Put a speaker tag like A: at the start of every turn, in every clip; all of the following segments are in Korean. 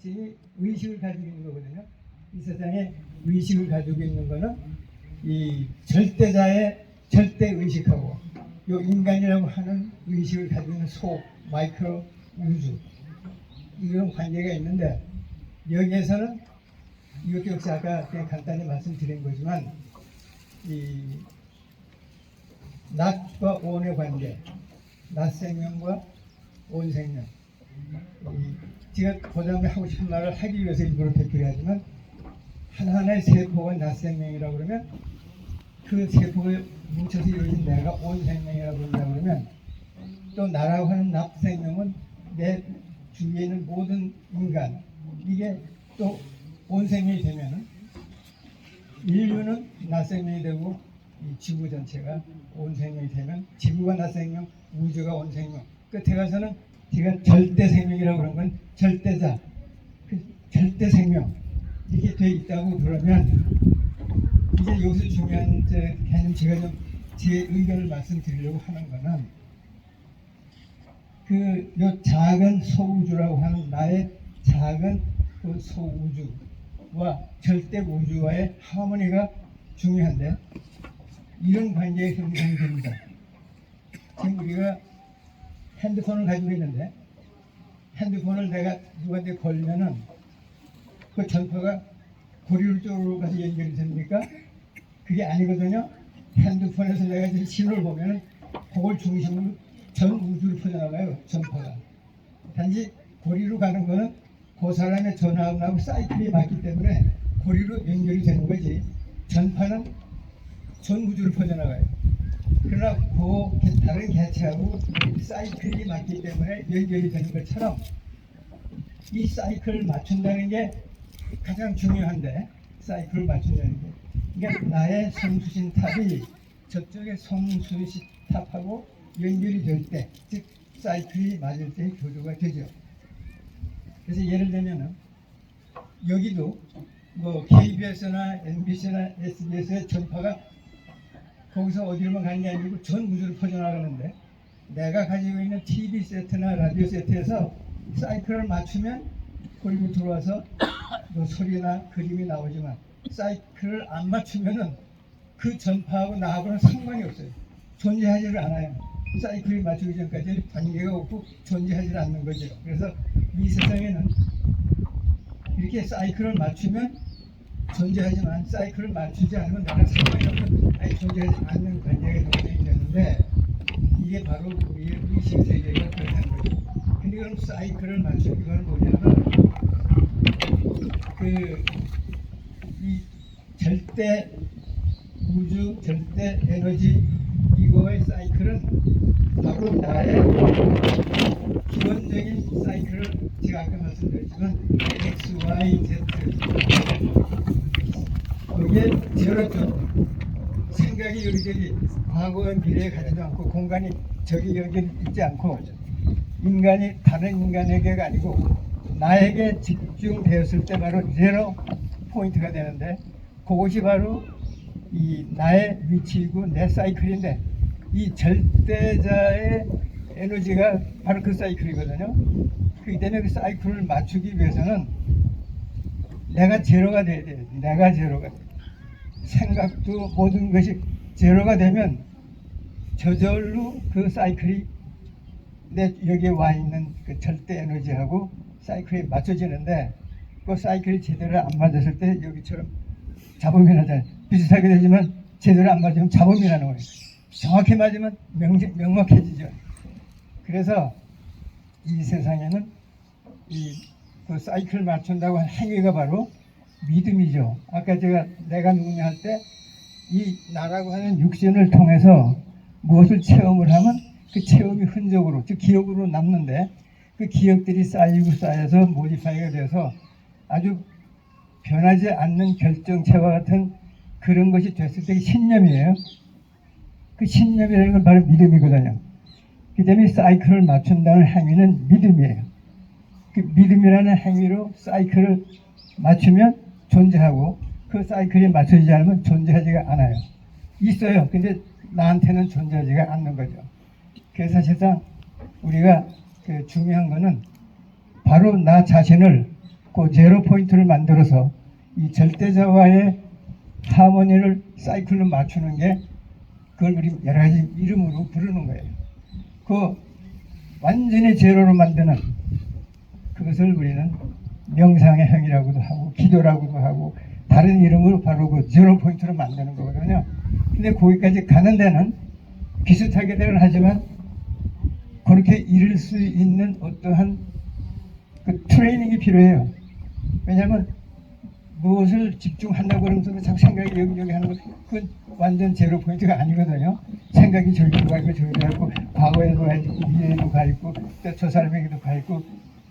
A: 지금 의식을 가지고 있는 거거든요. 이 세상에 의식을 가지고 있는 거는 이 절대자의 절대 의식하고 요 인간이라고 하는 의식을 가지고 있는 소, 마이크로 우주 이런 관계가 있는데 여기에서는 이것도 역시 아까 그냥 간단히 말씀드린 거지만 이 낮과 온의 관계, 낮 생명과 온 생명 제가 고담에 하고 싶은 말을 하기 위해서 일부러 되풀이하지만 하나하나의 세포가 낮 생명이라고 그러면 그 세포에 뭉쳐서 이루어진 내가 온 생명이라고 그런다 그러면 또 나라고 하는 낮 생명은 내 주위에 있는 모든 인간 이게 또 온 생명이 되면은 인류는 낮 생명이 되고 이 지구 전체가 온 생명이 되면 지구가 낮 생명, 우주가 온 생명 끝에 가서는 제가 절대 생명이라고 그런 건 절대자, 그 절대 생명 이렇게 돼 있다고 그러면 이제 여기서 중요한 개념 제가 좀 제 의견을 말씀드리려고 하는 거는 그 요 작은 소우주라고 하는 나의 작은 그 소우주와 절대 우주와의 하모니가 중요한데 이런 관계에 형성됩니다. 지금 우리가 핸드폰을 가지고 있는데 핸드폰을 내가 누구한테 걸면은 그 전파가 고리로 쪽으로 가서 연결이 됩니까? 그게 아니거든요. 핸드폰에서 내가 지금 신호를 보면은 그걸 중심으로 전 우주로 퍼져나가요. 전파가. 단지 고리로 가는 거는 그 사람의 전화하고 사이클이 맞기 때문에 고리로 연결이 되는 거지 전파는 전 우주로 퍼져나가요. 그러나 그 다른 개체하고 사이클이 맞기 때문에 연결이 되는 것처럼 이 사이클을 맞춘다는 게 가장 중요한데 사이클을 맞춘다는 게 그러니까 나의 성수신탑이 저쪽의 성수신탑하고 연결이 될 때 즉 사이클이 맞을 때 교조가 되죠. 그래서 예를 들면은 여기도 뭐 KBS나 MBC나 SBS의 전파가 거기서 어디로만 가는 게 아니고 전 우주로 퍼져나가는데 내가 가지고 있는 TV 세트나 라디오 세트에서 사이클을 맞추면 거기로 들어와서 뭐 소리나 그림이 나오지만 사이클을 안 맞추면은 그 전파하고 나하고는 상관이 없어요. 존재하지를 않아요. 사이클이 맞추기 전까지 관계가 없고 존재하지 않는 거죠. 그래서 이 세상에는 이렇게 사이클을 맞추면 존재하지만 사이클을 맞추지 않으면 나랑 상관이 없는 아니 존재하지 않는 관계가 형성이 되는데 이게 바로 우리의 의식 세계가 그렇다는 거죠. 근데 그럼 사이클을 맞추는 건 뭐냐면 이 절대 우주, 절대 에너지 이거의 사이클은 바로 나의 기본적인 사이클을 제가 아까 말씀드렸지만 X, Y, Z 거기에 제로죠. 생각이 여기저기 과거와 미래에 가지도 않고 공간이 저기 여기 있지 않고 인간이 다른 인간에게가 아니고 나에게 집중되었을 때 바로 제로 포인트가 되는데 그것이 바로 이 나의 위치이고 내 사이클인데 이 절대자의 에너지가 바로 그 사이클이거든요. 그렇기 때문에 그 사이클을 맞추기 위해서는 내가 제로가 돼야 돼요. 내가 제로가 돼요. 생각도 모든 것이 제로가 되면 저절로 그 사이클이 내 여기에 와 있는 그 절대 에너지하고 사이클이 맞춰지는데 그 사이클이 제대로 안 맞았을 때 여기처럼 잡음이 나잖아요. 비슷하게 되지만 제대로 안 맞으면 잡음이 나는 거예요. 정확히 맞으면 명확해지죠. 그래서 이 세상에는 그 사이클 맞춘다고 한 행위가 바로 믿음이죠. 아까 내가 누구냐 할 때 이 나라고 하는 육신을 통해서 무엇을 체험을 하면 그 체험이 흔적으로 즉 기억으로 남는데 그 기억들이 쌓이고 쌓여서 모디파이가 돼서 아주 변하지 않는 결정체와 같은 그런 것이 됐을 때 신념이에요. 그 신념이라는 건 바로 믿음이거든요. 그 때문에 사이클을 맞춘다는 행위는 믿음이에요. 그 믿음이라는 행위로 사이클을 맞추면 존재하고 그 사이클이 맞춰지지 않으면 존재하지가 않아요. 있어요. 근데 나한테는 존재하지가 않는 거죠. 그래서 사실상 우리가 그 중요한 거는 바로 나 자신을 그 제로 포인트를 만들어서 이 절대자와의 하모니를 사이클로 맞추는 게 그걸 우리 여러 가지 이름으로 부르는 거예요. 그 완전히 제로로 만드는 그것을 우리는 명상의 행위라고도 하고 기도라고도 하고 다른 이름으로 바로 그 제로 포인트로 만드는 거거든요. 근데 거기까지 가는 데는 비슷하게는 하지만 그렇게 이룰 수 있는 어떠한 그 트레이닝이 필요해요. 왜냐하면 무엇을 집중한다고 그러면서 자꾸 생각이 여기저기 하는 거 그건 완전 제로 포인트가 아니거든요. 생각이 저기로 가 있고 저기로 가 있고 과거에도 가 있고 미래에도 가 있고 또 저 사람에게도 가 있고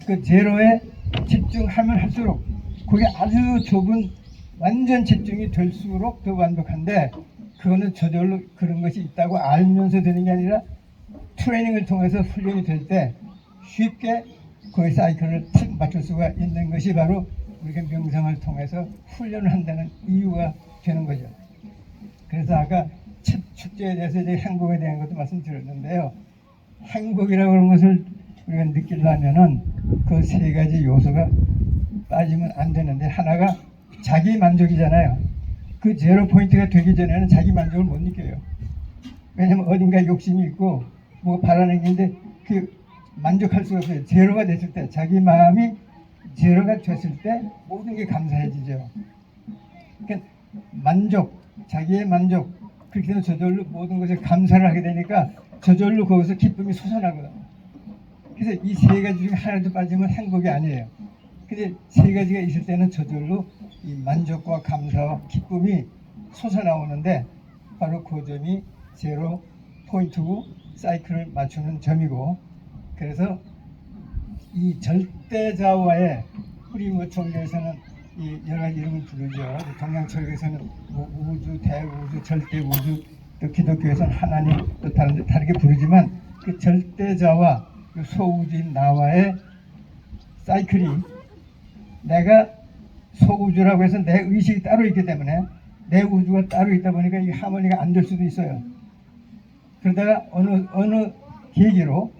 A: 그 제로에 집중하면 할수록 그게 아주 좁은 완전 집중이 될수록 더 완벽한데 그거는 저절로 그런 것이 있다고 알면서 되는 게 아니라 트레이닝을 통해서 훈련이 될 때 쉽게 그 사이클을 탁 맞출 수가 있는 것이 바로 우리가 명상을 통해서 훈련을 한다는 이유가 되는 거죠. 그래서 아까 축제에 대해서 이제 행복에 대한 것도 말씀드렸는데요. 행복이라고 하는 것을 우리가 느끼려면은 그 세 가지 요소가 빠지면 안 되는데 하나가 자기 만족이잖아요. 그 제로 포인트가 되기 전에는 자기 만족을 못 느껴요. 왜냐면 어딘가 욕심이 있고 뭐 바라는 게 있는데 그 만족할 수가 없어요. 제로가 됐을 때 자기 마음이 제로가 됐을 때 모든 게 감사해지죠. 그러니까 만족, 자기의 만족 그렇게 되면 저절로 모든 것에 감사를 하게 되니까 저절로 거기서 기쁨이 솟아나거든요. 그래서 이 세 가지 중에 하나도 빠지면 행복이 아니에요. 근데 세 가지가 있을 때는 저절로 이 만족과 감사와 기쁨이 솟아나오는데 바로 그 점이 제로 포인트고 사이클을 맞추는 점이고 그래서 이 절대자와의 우리 뭐 종교에서는 이 여러 가지 이름을 부르죠. 동양철학에서는 뭐 우주, 대우주, 절대우주 또 기독교에서는 하나님 또 다르게 부르지만 그 절대자와 그 소우주인 나와의 사이클이 내가 소우주라고 해서 내 의식이 따로 있기 때문에 내 우주가 따로 있다 보니까 이 하모니가 안 될 수도 있어요. 그러다가 어느 계기로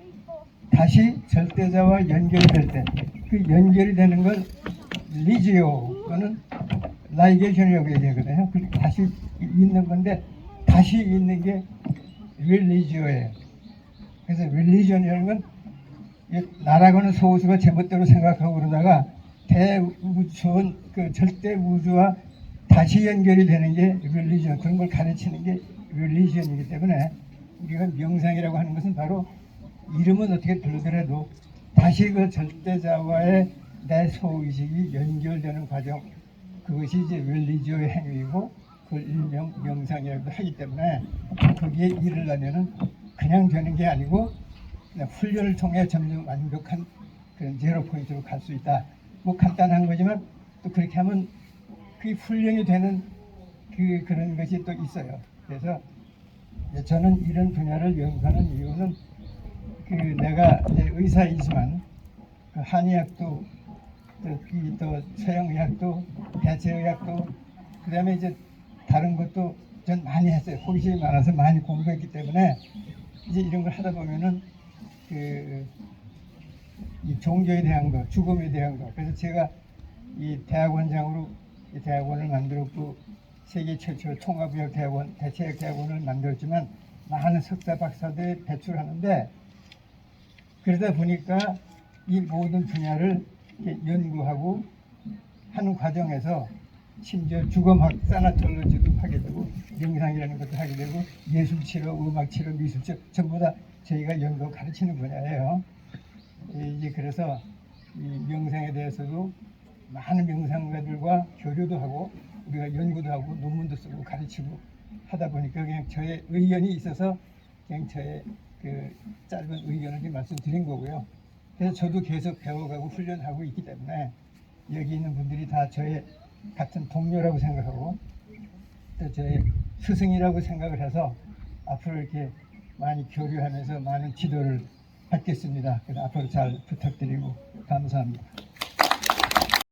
A: 다시 절대자와 연결이 될 때 그 연결이 되는 걸 리지오는 라이게이션이라고 얘기하거든요. 다시 있는 건데 다시 있는 게 릴리지오예요. 그래서 릴리전이라는 건 나라고는 소수가 제멋대로 생각하고 그러다가 대우주, 그 절대 우주와 다시 연결이 되는 게 릴리전, 그런 걸 가르치는 게 릴리전이기 때문에 우리가 명상이라고 하는 것은 바로 이름은 어떻게 부르더라도 다시 그 절대자와의 내 소의식이 연결되는 과정 그것이 이제 릴리지오의 행위이고 그걸 일명 명상이라고 하기 때문에 거기에 이르려면은 그냥 되는 게 아니고 훈련을 통해 점점 완벽한 그런 제로 포인트로 갈 수 있다. 뭐 간단한 거지만 또 그렇게 하면 그 훈련이 되는 그런 것이 또 있어요. 그래서 저는 이런 분야를 연구하는 이유는 그 내가 이제 의사이지만 그 한의학도 또 서양의학도 대체의학도 그다음에 이제 다른 것도 전 많이 했어요. 호기심이 많아서 많이 공부했기 때문에 이제 이런 걸 하다 보면은 이 종교에 대한 거, 죽음에 대한 거. 그래서 제가 이 대학원장으로 이 대학원을 만들었고 세계 최초 통합의학 대학원, 대체학 대학원을 만들었지만 많은 석사 박사들 배출하는데 그러다 보니까 이 모든 분야를 연구하고 하는 과정에서 심지어 주검학, 사나톨로지도 하게 되고 명상이라는 것도 하게 되고 예술치료, 음악치료, 미술치료 전부 다 저희가 연구하고 가르치는 분야예요. 이제 그래서 이 명상에 대해서도 많은 명상가들과 교류도 하고 우리가 연구도 하고 논문도 쓰고 가르치고 하다 보니까 그냥 저의 의견이 있어서 그냥 저의 그 짧은 의견을 좀 말씀드린 거고요. 그래서 저도 계속 배워가고 훈련하고 있기 때문에 여기 있는 분들이 다 저의 같은 동료라고 생각하고 또 저의 스승이라고 생각을 해서 앞으로 이렇게 많이 교류하면서 많은 지도를 받겠습니다. 그래서 앞으로 잘 부탁드리고 감사합니다.